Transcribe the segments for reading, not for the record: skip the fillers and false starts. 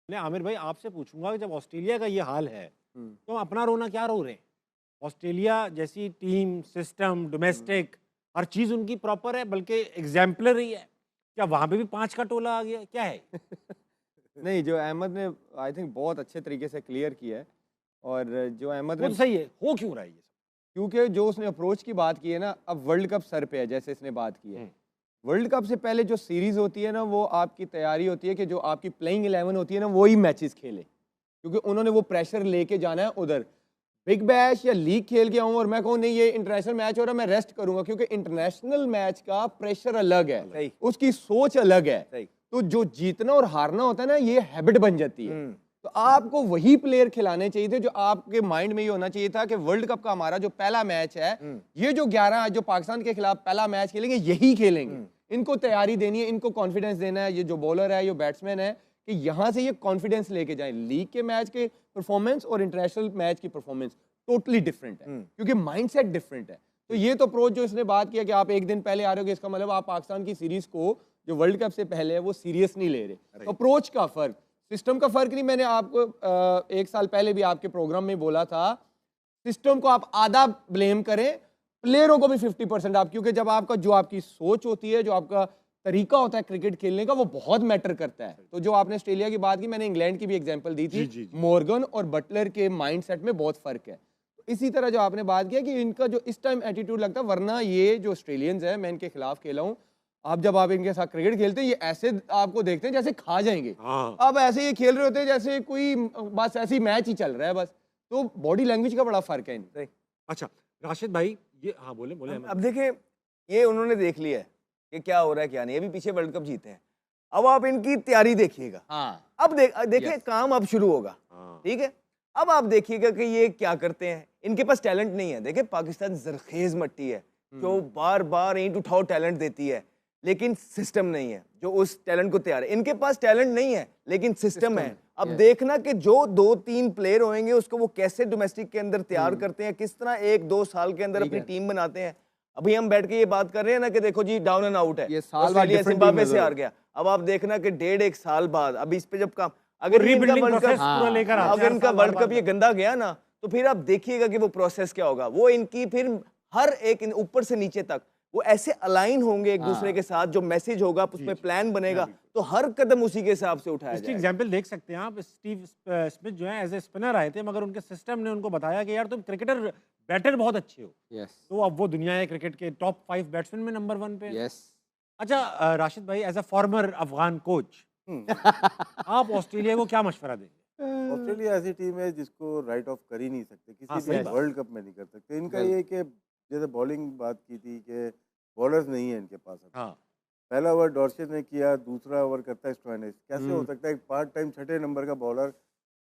मैं आमिर भाई आपसे पूछूंगा कि जब ऑस्ट्रेलिया का ये हाल है तो हम अपना रोना क्या रो रहे हैं? ऑस्ट्रेलिया जैसी टीम, सिस्टम, डोमेस्टिक हर चीज उनकी प्रॉपर है, बल्कि एग्जाम्पलरी है। क्या वहां पे भी 5 का टोला आ गया? क्या है? नहीं, जो अहमद ने आई थिंक बहुत अच्छे तरीके से क्लियर किया है। और जो अहमद वो ने, तो सही है, हो क्यों रहा है ये सब? क्योंकि जो उसने अप्रोच की बात की है ना, अब वर्ल्ड कप सर पे है, जैसे इसने बात की है। वर्ल्ड कप से पहले जो सीरीज होती है ना, वो आपकी तैयारी होती है कि जो आपकी प्लेइंग 11 होती है ना, वही मैचेस खेले, क्योंकि उन्होंने वो प्रेशर लेके जाना है उधर। बिग बैश या लीग खेल के आऊँ और मैं कहूँ नहीं ये इंटरनेशनल मैच हो रहा है, मैं रेस्ट करूंगा, क्योंकि इंटरनेशनल मैच का प्रेशर अलग है, सही। उसकी सोच अलग है। सही। तो जो जीतना और हारना होता है ना, ये हैबिट बन जाती है। तो आपको वही प्लेयर खिलाने चाहिए थे, जो आपके माइंड में ये होना चाहिए था कि वर्ल्ड कप का हमारा जो पहला मैच है, ये जो 11 जो पाकिस्तान के खिलाफ पहला मैच खेलेंगे, यही खेलेंगे। इनको तैयारी देनी है, इनको कॉन्फिडेंस देना है, ये जो बॉलर है, ये बैट्समैन है, कि यहां से ये कॉन्फिडेंस लेके जाए। लीग के मैच के परफॉर्मेंस और इंटरनेशनल मैच की परफॉर्मेंस टोटली डिफरेंट है, क्योंकि माइंडसेट डिफरेंट है। तो ये तो अप्रोच जो इसने बात किया कि आप एक दिन पहले आ रहे हो, इसका मतलब आप पाकिस्तान की सीरीज को जो वर्ल्ड कप से पहले है वो सीरियस नहीं ले रहे। तो अप्रोच का फर्क, सिस्टम का फर्क नहीं। मैंने आपको एक साल पहले भी आपके प्रोग्राम में बोला था, सिस्टम को आप आधा ब्लेम करें, प्लेयरों को भी 50% आप, क्योंकि जब आपका जो आपकी सोच होती है, जो आपका तरीका होता है क्रिकेट खेलने का, वो बहुत मैटर करता है। तो जो आपने ऑस्ट्रेलिया की बात की, मैंने इंग्लैंड की भी एग्जांपल दी थी। जी। मॉर्गन और बटलर के माइंडसेट में बहुत फर्क है। इसी तरह जो आपने बात किया कि इनका जो इस टाइम एटीट्यूड लगता है, वरना ये जो ऑस्ट्रेलियंस है, मैं इनके खिलाफ खेला हूं, आप जब आप इनके साथ क्रिकेट खेलते हैं, ये ऐसे आपको देखते हैं जैसे खा जाएंगे। अब ऐसे ये खेल रहे होते हैं जैसे कोई बस ऐसे ही मैच ही चल रहा है बस। तो बॉडी लैंग्वेज का बड़ा फर्क है इनमें। अच्छा राशिद भाई, ये हाँ बोले बोले अब देखें, ये उन्होंने देख लिया है कि क्या हो रहा है क्या नहीं। अभी पीछे वर्ल्ड कप जीते हैं, अब आप इनकी तैयारी देखिएगा। हाँ, अब देखिए काम अब शुरू होगा। ठीक है, अब आप देखिएगा कि ये क्या करते हैं। इनके पास टैलेंट नहीं है। देखिए पाकिस्तान जरखेज मट्टी है जो बार बार ईंट उठाओ टैलेंट देती है, लेकिन सिस्टम नहीं है जो उस टैलेंट को तैयार है। इनके पास टैलेंट नहीं है लेकिन सिस्टम है। अब देखना कि जो 2-3 प्लेयर होंगे उसको वो कैसे डोमेस्टिक के अंदर तैयार करते हैं, किस तरह 1-2 साल के अंदर अपनी टीम बनाते हैं। अभी हम बैठ के ये बात कर रहे हैं ना कि देखो जी डाउन एंड आउट है, ये साल बाद ऑस्ट्रेलिया different जिम्बाब्वे team से है हार गया। अब आप देखना कि 1.5-1 साल बाद अब इस पे जब काम, अगर इनका रीबिल्डिंग वर्ल्ड प्रोसेस कप पूरा लेकर आते हैं, अगर हर इनका साल वर्ल्ड बार-बार कप ये गंदा गया ना, तो फिर आप देखिएगा कि वो प्रोसेस क्या होगा। वो इनकी फिर हर एक ऊपर से नीचे तक वो ऐसे अलाइन होंगे एक दूसरे के साथ, जो मैसेज होगा उसमें प्लान बनेगा, तो हर कदम उसी के हिसाब से उठाया इसकी जाएगा। एग्जांपल देख सकते हैं आप। स्टीव स्मिथ जो है एज ए स्पिनर आए थे, मगर उनके सिस्टम ने उनको बताया कि यार तुम क्रिकेटर बैटर बहुत अच्छे हो। यस, तो अब वो दुनिया है क्रिकेट के टॉप 5 बैट्समैन में नंबर 1 पे हैं। यस। अच्छा राशिद भाई, as a former Afghan coach, आप ऑस्ट्रेलिया को क्या मशवरा देंगे? ऑस्ट्रेलिया ऐसी टीम है जिसको राइट ऑफ कर ही नहीं सकते, हाँ, किसी सही भी बात। वर्ल्ड कप में नहीं कर सकते। इनका ये कि जैसे बॉलिंग बात की थी कि बॉलर्स नहीं है इनके पास। हाँ, पहला ओवर डॉर्सेट ने किया, दूसरा ओवर करता है स्टोइनिस। कैसे हो सकता है एक पार्ट टाइम 6ठे नंबर का बॉलर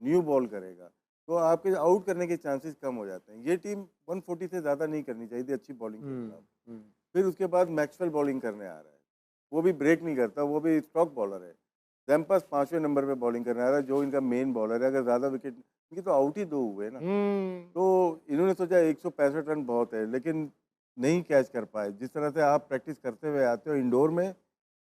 न्यू बॉल करेगा? तो आपके आउट करने के चांसेस कम हो जाते हैं। ये टीम 140 से ज़्यादा नहीं करनी चाहिए थी अच्छी बॉलिंग के खिलाफ। फिर उसके बाद मैक्सवेल बॉलिंग करने आ रहा है, वो भी ब्रेक नहीं करता, वो भी स्टॉक बॉलर है। जैम्पस 5वें नंबर पे बॉलिंग करने आ रहा है, जो इनका मेन बॉलर है। अगर ज़्यादा विकेट, इनके तो आउट ही 2 हुए ना, तो इन्होंने सोचा 165 रन बहुत है, लेकिन नहीं कैच कर पाए। जिस तरह से आप प्रैक्टिस करते हुए आते हो इंडोर में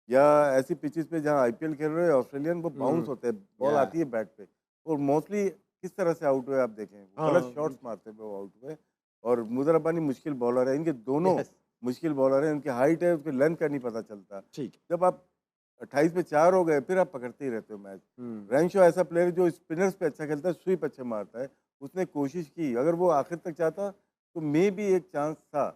या ऐसी पिचेस पे जहाँ आईपीएल खेल रहे हो, ऑस्ट्रेलियन वो बाउंस होते हैं, बॉल आती है बैट पे, और मोस्टली किस तरह से आउट हुए आप देखें, गलत शॉट्स मारते हुए वो आउट हुए। और मुदर रब्बानी मुश्किल बॉलर है, इनके दोनों मुश्किल बॉलर हैं। उनकी हाइट है, उसकी लेंथ का नहीं पता चलता। ठीक। जब आप 28 पे 4 हो गए, फिर आप पकड़ते ही रहते हो मैच। रैंशो ऐसा प्लेयर जो स्पिनर्स पे अच्छा खेलता है, स्वीप अच्छे मारता है, उसने कोशिश की। अगर वो आखिर तक चाहता तो मे भी एक चांस था,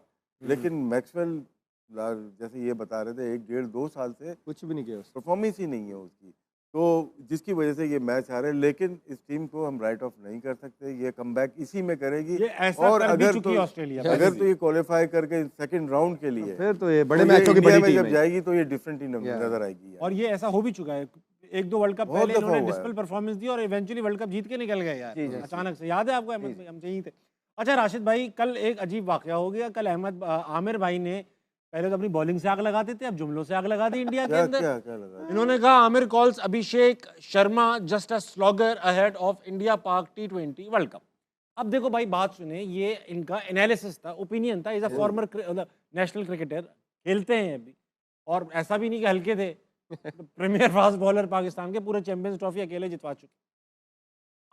लेकिन मैक्सवेल जैसे ये बता रहे थे 1-1.5-2 साल से कुछ भी नहीं किया उसने। परफॉर्मेंस ही नहीं है उसकी, तो जिसकी वजह से ये मैच हारे। लेकिन इस टीम को हम राइट ऑफ नहीं कर सकते, ये कमबैक इसी में करेगी। ये ऐसा और कर भी अगर चुकी तो है ऑस्ट्रेलिया। अगर तो ये क्वालिफाई करके सेकंड राउंड के लिए, फिर तो ये बड़े तो मैचों की इंडिया बड़ी में टीम जब है। जाएगी तो ये डिफरेंट ही नजर आएगी। और ये ऐसा हो भी चुका है, 1-2 वर्ल्ड कप बहुत पहले दफा इन्होंने हुआ है। डिस्पल परफॉर्मेंस दी और इवेंचुअली वर्ल्ड कप जीत के निकल गए यार, अचानक से। याद है आपको अहमद भाई, हम यहीं थे। अच्छा राशिद भाई, कल एक अजीब वाकया हो गया। कल आमिर भाई ने पहले तो अपनी बॉलिंग से आग लगाते थे, अब जुमलों से आग लगा दी इंडिया के क्या अंदर। क्या क्या लगा? इन्होंने कहा Aamir calls Abhishek Sharma just a slogger ahead of India पाक T20 वर्ल्ड कप। अब देखो भाई, बात सुने, ये इनका एनालिसिस था, ओपिनियन था। Is a former national cricketer, खेलते हैं अभी, और ऐसा भी नहीं कि हल्के थे। प्रीमियर फास्ट बॉलर पाकिस्तान के, पूरे चैंपियंस ट्रॉफी अकेले जितवा चुके।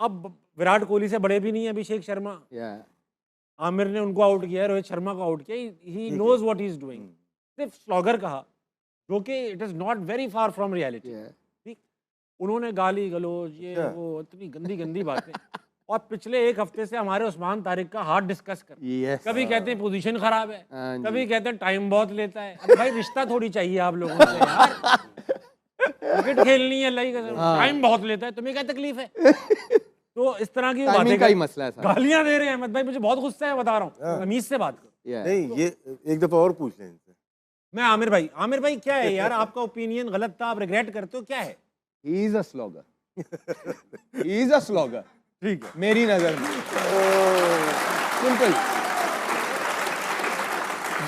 अब विराट कोहली से बड़े भी नहीं है अभिषेक शर्मा, आमिर ने उनको आउट किया है, रोहित शर्मा को आउट किया, he knows what he is doing. सिर्फ स्लॉगर कहा, जो कि it is not very far from reality. ठीक, उन्होंने गाली गलोच ये वो इतनी गंदी गंदी बातें और पिछले एक हफ्ते से हमारे उस्मान तारिक का हार्ट डिस्कस कर, कभी कहते हैं पोजीशन खराब है, कभी कहते हैं टाइम बहुत लेता है। अरे भाई रिश्ता थोड़ी चाहिए आप लोगों से यार, क्रिकेट खेलनी है, अल्लाह की कसम टाइम बहुत लेता है, तुम्हें क्या तकलीफ है? तो इस तरह की बातें का ही मसला है, गालियां दे रहे हैं अहमद भाई, मुझे बहुत गुस्सा है, बता रहा हूँ, तमीज से बात करो। नहीं, ये एक दफा और पूछ लें इनसे। मैं आमिर भाई क्या है यार, आपका ओपिनियन गलत था, आप रिग्रेट करते हो, क्या है? ही इज अ स्लॉगर, ठीक है मेरी नजर में सिंपल।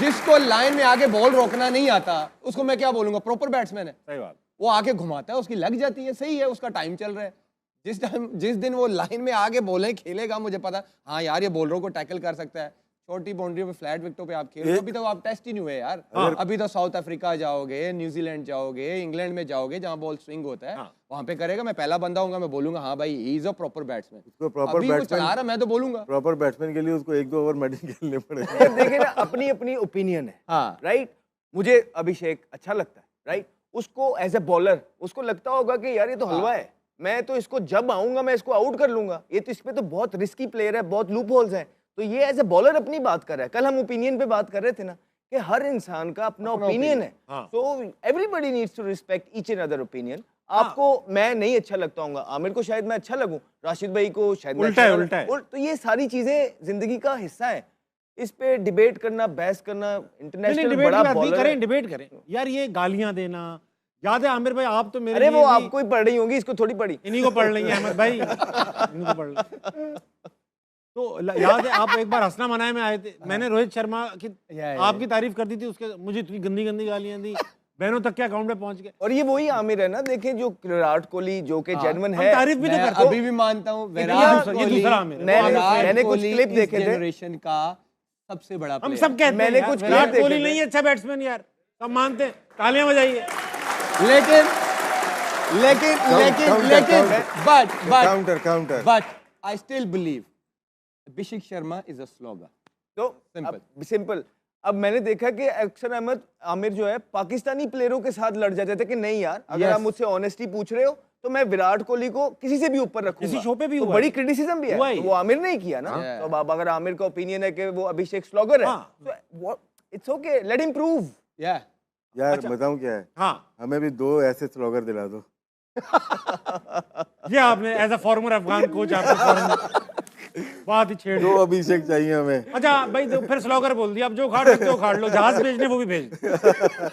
जिसको लाइन में आके बॉल रोकना नहीं आता उसको मैं क्या बोलूंगा, प्रॉपर बैट्समैन है। सही बात। वो आके घुमाता है, उसकी लग जाती है, सही है, उसका टाइम चल रहा है। जिस दिन वो लाइन में आगे बॉलें खेलेगा, मुझे पता हाँ यार ये बॉलरों को टैकल कर सकता है, छोटी बाउंड्री पे फ्लैट विकेटों पे आप खेलो, अभी तो आप टेस्ट ही नहीं हुए यार। अभी तो साउथ अफ्रीका जाओगे, न्यूजीलैंड जाओगे, इंग्लैंड में जाओगे, जहां बॉल स्विंग होता है वहां पे करेगा। मैं पहला बंदा होऊंगा, मैं बोलूंगा हाँ भाई he is a proper batsman. उसको प्रॉपर अभी वो बैट्समैन चला रहा, मैं तो बोलूंगा प्रॉपर बैट्समैन के लिए उसको 1-2 ओवर मेडल खेलने पड़ेंगे। देखिए ना, अपनी अपनी ओपिनियन है, हाँ राइट। मुझे अभिषेक अच्छा लगता है, राइट। उसको एज ए बॉलर उसको लगता होगा कि यार ये तो हलवा है, मैं तो इसको जब आऊंगा मैं इसको आउट कर लूंगा, ये तो इस पे तो बहुत रिस्की प्लेयर है, बहुत लूप होल्स हैं। तो ये एज ए बॉलर अपनी बात कर रहा है। कल हम ओपिनियन पे बात कर रहे थे ना कि हर इंसान का अपना ओपिनियन है, तो everybody needs to respect each and other opinion. आपको मैं नहीं अच्छा लगता हूँ, आमिर को शायद मैं अच्छा लगूं, राशिद भाई को शायद मैं उल्टा अच्छा है, उल्टा है। तो ये सारी चीजें जिंदगी का हिस्सा है। इस पे डिबेट करना, बहस करना, इंटरनेशनल बड़ा बॉलर है। डिबेट करें यार, ये गालियां देना, याद है आमिर भाई आप तो मेरे अरे वो लिए भी आपको ही पढ़ रही होंगी, इसको थोड़ी पढ़ी। इन्हीं को पढ़ लेंगे अहमद भाई, इन्हीं को पढ़ लेंगे। तो याद है आप एक बार हंसना मनाए में आए थे, मैंने रोहित शर्मा की आपकी तारीफ कर दी थी, उसके मुझे इतनी गंदी गंदी गालियां दी, बहनों तक के अकाउंट में पहुंच गए। और ये वही आमिर है ना, देखें जो विराट कोहली जो के जेन्युइन हम है, तारीफ भी तो करते अभी भी मानता हूँ ये दूसरा आमिर है। मैंने कुछ क्लिप देखे थे, जनरेशन का सबसे बड़ा हम player। सब कहते हैं मैंने यार, कुछ विराट clip देखे कोहली थे। नहीं है अच्छा बैट्समैन यार, सब मानते हैं, तालियां बजाइए। But I still believe Abhishek Sharma is a slogger. तो सिंपल। अब मैंने देखा कि अक्सर अहमद आमिर जो है पाकिस्तानी प्लेयरों के साथ लड़ जाते थे कि नहीं यार, अगर आप मुझसे ऑनेस्टी पूछ रहे हो तो मैं विराट कोहली को किसी से भी ऊपर रखूंगा। किसी शो पे भी तो हुआ बड़ी है। क्रिटिसिज्म भी है, हुआ ही। तो वो आमिर ने ही किया ना। तो अब अगर आमिर का ओपिनियन है कि वो अभिषेक स्लॉगर है, तो it's okay, let him prove. Yeah. यार बताऊं क्या है, हाँ हमें भी 2 ऐसे स्लोगर दिला दो। ये आपने as a former Afghan coach आपने बात ही छेड़ 2 दी। अभिषेक चाहिए हमें। अच्छा भाई तो फिर स्लॉगर बोल दिया, अब जो उखाड़ सकते हो उखाड़ लो, जहाज भेजने वो भी भेज दो।